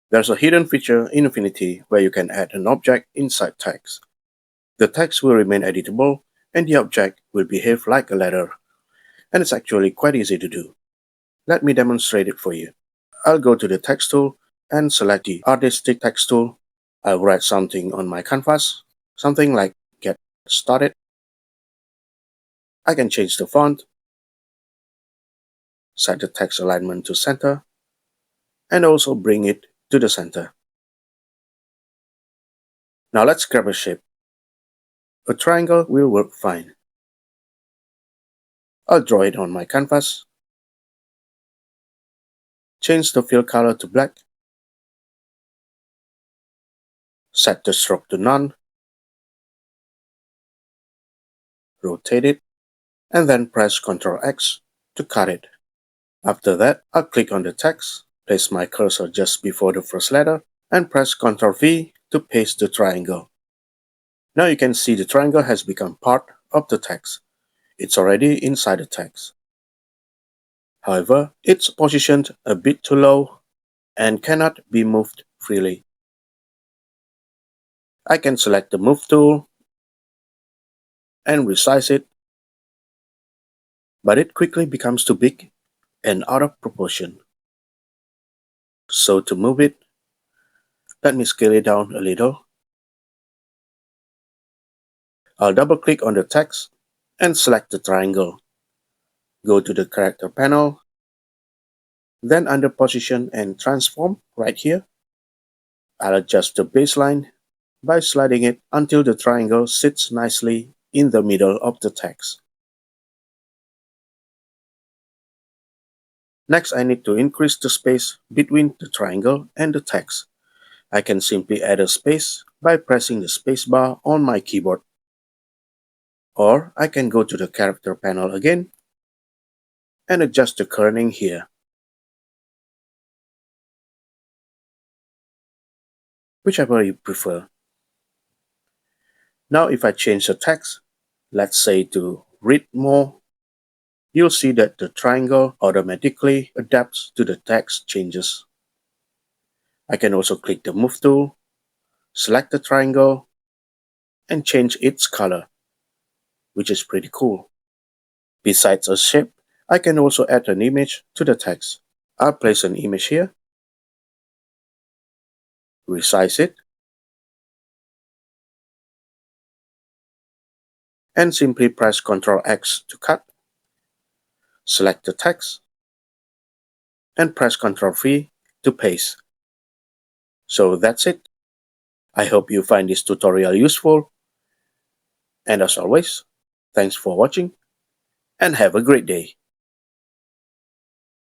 There's a hidden feature in Affinity where you can add an object inside text. The text will remain editable and the object will behave like a letter. And it's actually quite easy to do. Let me demonstrate it for you. I'll go to the text tool and select the artistic text tool. I'll write something on my canvas, something like get started. I can change the font, set the text alignment to center, and also bring it to the center. Now let's grab a shape. A triangle will work fine. I'll draw it on my canvas. Change the fill color to black. Set the stroke to none. Rotate it, and then press Ctrl X to cut it. After that, I'll click on the text, place my cursor just before the first letter, and press Ctrl V to paste the triangle. Now you can see the triangle has become part of the text. It's already inside the text. However, it's positioned a bit too low and cannot be moved freely. I can select the Move tool and resize it, but it quickly becomes too big and out of proportion. So to move it, let me scale it down a little. I'll double-click on the text and select the triangle. Go to the character panel, then under Position and Transform right here, I'll adjust the baseline by sliding it until the triangle sits nicely in the middle of the text. Next, I need to increase the space between the triangle and the text. I can simply add a space by pressing the spacebar on my keyboard. Or I can go to the character panel again and adjust the kerning here. Whichever you prefer. Now if I change the text, let's say to read more, you'll see that the triangle automatically adapts to the text changes. I can also click the Move tool, select the triangle, and change its color, which is pretty cool. Besides a shape, I can also add an image to the text. I'll place an image here, resize it, and simply press Ctrl X to cut. Select the text, and press Ctrl V to paste. So that's it. I hope you find this tutorial useful. And as always, thanks for watching and have a great day.